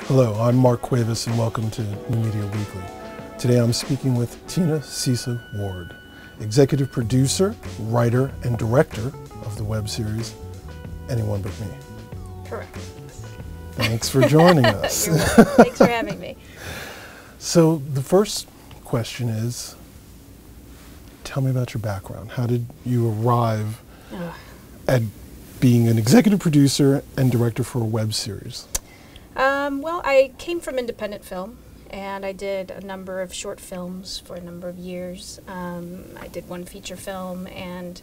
Hello, I'm Mark Cuevas and welcome to New Media Weekly. Today I'm speaking with Tina Cesa Ward, executive producer, writer, and director of the web series Anyone But Me. Correct. Thanks for joining us. You're welcome. Thanks for having me. So the first question is, tell me about your background. How did you arrive at being an executive producer and director for a web series? Well, I came from independent film, and I did a number of short films for a number of years. I did one feature film, and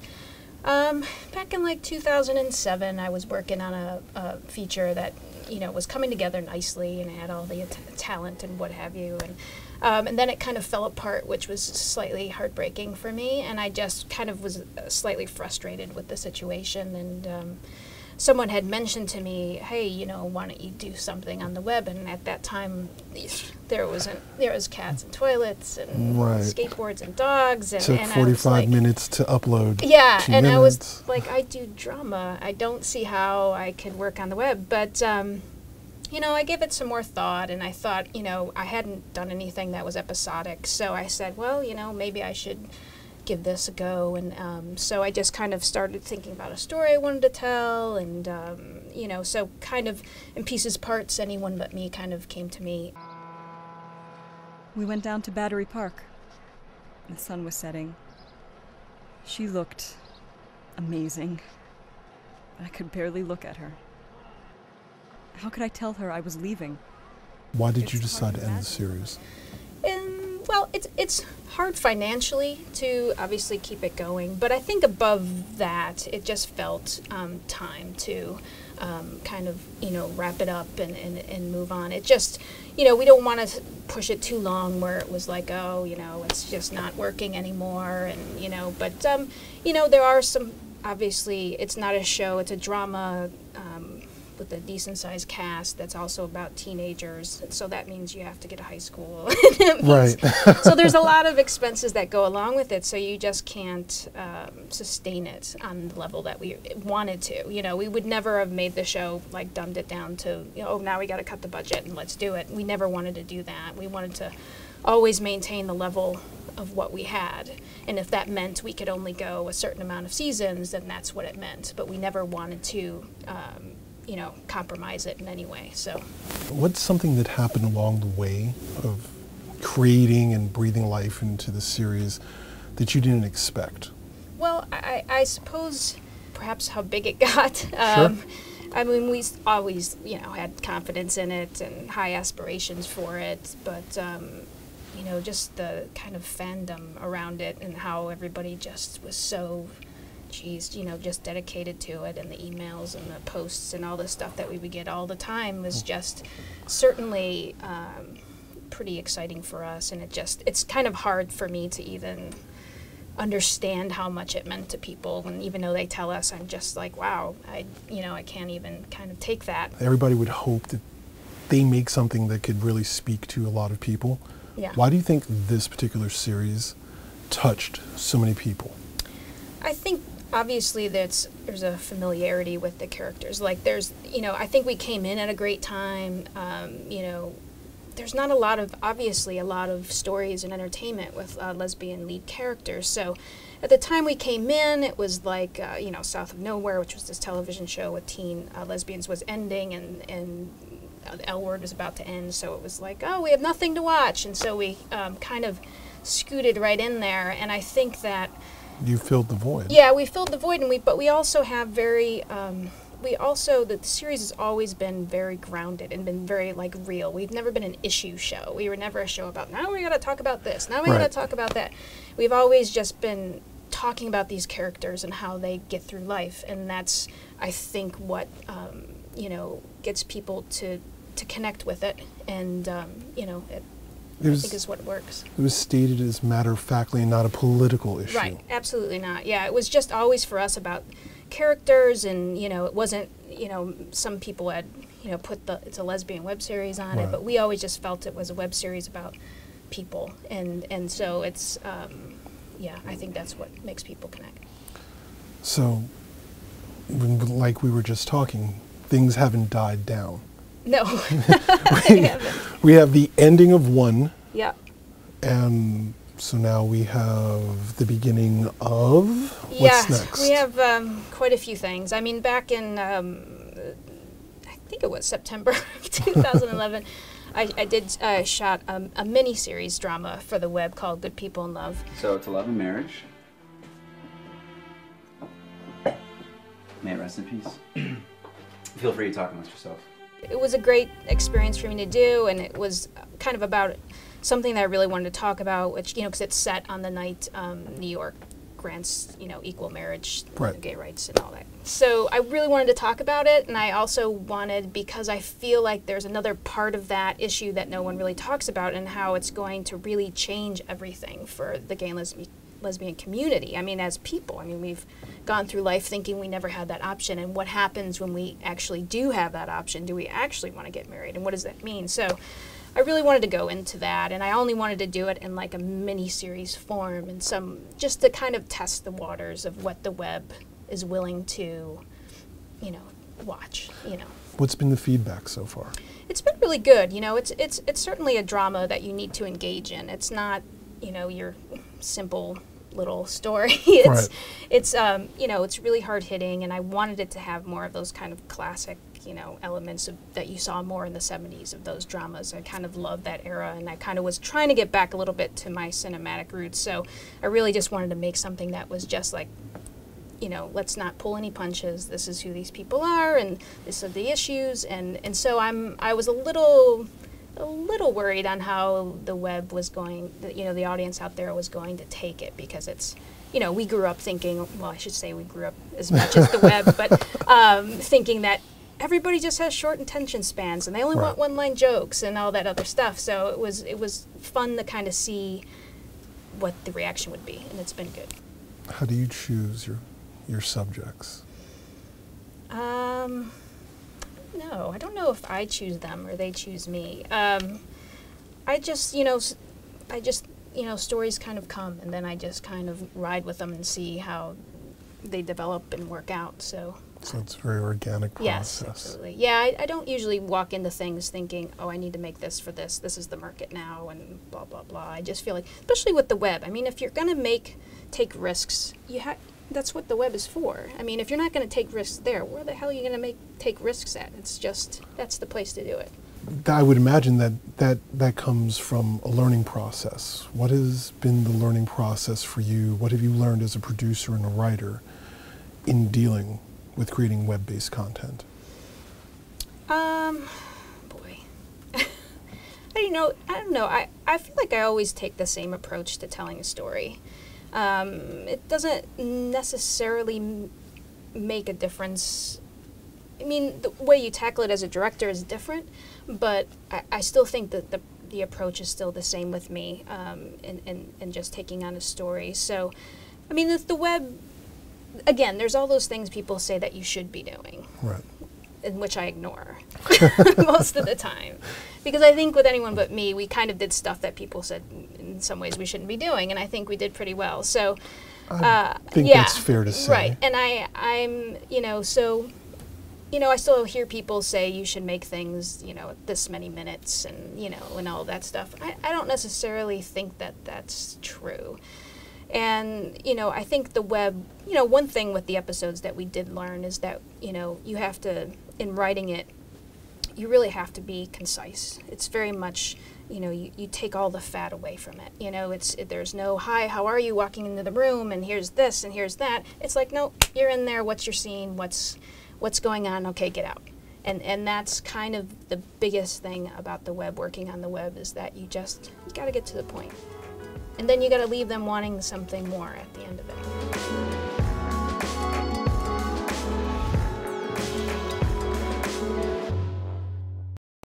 back in like 2007, I was working on a feature that, you know, was coming together nicely and had all the talent and what have you. And then it kind of fell apart, which was slightly heartbreaking for me, and I just kind of was slightly frustrated with the situation. And someone had mentioned to me, hey, you know, why don't you do something on the web? And at that time, there was cats and toilets and skateboards and dogs. And, took 45 minutes to upload. Yeah, 2 and minutes. I was like, I do drama. I don't see how I could work on the web. But, you know, I gave it some more thought, and I thought, you know, I hadn't done anything that was episodic. So I said, well, you know, maybe I should give this a go. And so I just kind of started thinking about a story I wanted to tell, and you know, so kind of in pieces, parts, Anyone But Me kind of came to me. We went down to Battery Park. The sun was setting. She looked amazing. I could barely look at her. How could I tell her I was leaving? Why did you decide to end the series? Well, it's hard financially to obviously keep it going, but I think above that, it just felt time to kind of, you know, wrap it up and move on. It just, you know, we don't want to push it too long where it was like, oh, you know, it's just not working anymore, and, you know, but, you know, there are some, obviously, it's not a show, it's a drama, with a decent-sized cast that's also about teenagers, so that means you have to get a high school. Right. So there's a lot of expenses that go along with it, so you just can't sustain it on the level that we wanted to. You know, we would never have made the show, like, dumbed it down to, you know, oh, now we got to cut the budget and let's do it. We never wanted to do that. We wanted to always maintain the level of what we had, and if that meant we could only go a certain amount of seasons, then that's what it meant. But we never wanted to you know, compromise it in any way. So, what's something that happened along the way of creating and breathing life into the series that you didn't expect? Well, I suppose perhaps how big it got. Sure. I mean, we always, you know, had confidence in it and high aspirations for it, but you know, just the kind of fandom around it and how everybody just was so, geez, you know, just dedicated to it, and the emails and the posts and all the stuff that we would get all the time was just certainly pretty exciting for us, and it's kind of hard for me to even understand how much it meant to people, and even though they tell us, I'm just like, wow, you know, I can't even kind of take that. Everybody would hope that they make something that could really speak to a lot of people. Yeah. Why do you think this particular series touched so many people? I think obviously there's a familiarity with the characters. Like, there's, you know, I think we came in at a great time. You know, there's not obviously a lot of stories and entertainment with lesbian lead characters. So at the time we came in, it was like, you know, South of Nowhere, which was this television show with teen lesbians, was ending, and the L Word was about to end. So it was like, oh, we have nothing to watch. And so we kind of scooted right in there. And I think that you filled the void. Yeah, we filled the void, but we also have very, the series has always been very grounded and been very, like, real. We've never been an issue show. We were never a show about, now we gotta talk about this, now we gotta talk about that. We've always just been talking about these characters and how they get through life, and that's, I think, what, you know, gets people to connect with it, and, you know, I think is what works. It was stated as matter-of-factly and not a political issue. Right, absolutely not. Yeah, it was just always for us about characters, and, you know, it wasn't, you know, some people had, you know, put it's a lesbian web series on it, but we always just felt it was a web series about people, and so it's, yeah, I think that's what makes people connect. So, like we were just talking, things haven't died down. No, I haven't. We have the ending of one, Yeah. and so now we have the beginning of, what's Yeah, next? we have quite a few things. I mean, back in, I think it was September of 2011, I did shot a mini-series drama for the web called Good People in Love. So, to love and marriage. May it rest in peace. Feel free to talk amongst yourself. It was a great experience for me to do, and it was kind of about something that I really wanted to talk about, which, you know, because it's set on the night New York grants, you know, equal marriage, Right. gay rights and all that. So I really wanted to talk about it, and I also wanted, because I feel like there's another part of that issue that no one really talks about, and how it's going to really change everything for the gay and lesbian community. I mean, as people, I mean, we've gone through life thinking we never had that option, and what happens when we actually do have that option? Do we actually want to get married, and what does that mean? So I really wanted to go into that, and I only wanted to do it in like a mini-series form, and just to kind of test the waters of what the web is willing to, you know, watch, you know. What's been the feedback so far? It's been really good. You know, it's certainly a drama that you need to engage in. It's not, you know, your simple little story. It's you know, it's really hard hitting, and I wanted it to have more of those kind of classic, you know, elements that you saw more in the 70s of those dramas. I kind of love that era, and I kind of was trying to get back a little bit to my cinematic roots. So I really just wanted to make something that was just like, you know, let's not pull any punches. This is who these people are, and this are the issues, and so I was a little worried on how the web was going, you know, the audience out there was going to take it, because it's, you know, we grew up thinking, well, I should say we grew up as much as the web, but thinking that everybody just has short attention spans and they only want one-line jokes and all that other stuff. So it was fun to kind of see what the reaction would be, and it's been good. How do you choose your subjects? No, I don't know if I choose them or they choose me. I just, you know, stories kind of come, and then I just kind of ride with them and see how they develop and work out. So it's a very organic process. Yes, absolutely. Yeah, I don't usually walk into things thinking, oh, I need to make this for this. This is the market now, and blah, blah, blah. I just feel like, especially with the web, I mean, if you're going to take risks, that's what the web is for. I mean, if you're not going to take risks there, where the hell are you going to take risks at? It's just, that's the place to do it. I would imagine that comes from a learning process. What has been the learning process for you? What have you learned as a producer and a writer in dealing with creating web-based content? Boy. I don't know. I feel like I always take the same approach to telling a story. It doesn't necessarily make a difference. I mean, the way you tackle it as a director is different, but I still think that the approach is still the same with me, and just taking on a story. So, I mean, the web, again, there's all those things people say that you should be doing. Right. In which I ignore most of the time. Because I think with Anyone But Me, we kind of did stuff that people said in some ways we shouldn't be doing, and I think we did pretty well. So, I think that's fair to say. Right, and I'm, you know, so, you know, I still hear people say you should make things, you know, this many minutes and, you know, and all that stuff. I don't necessarily think that that's true. And, you know, I think the web, you know, one thing with the episodes that we did learn is that, you know, you have to, in writing it, you really have to be concise. It's very much, you know, you take all the fat away from it. You know, there's no, hi, how are you, walking into the room, and here's this, and here's that. It's like, no, you're in there, what's your scene, what's going on, okay, get out. And that's kind of the biggest thing about the web, working on the web, is that you got to get to the point. And then you got to leave them wanting something more at the end of it.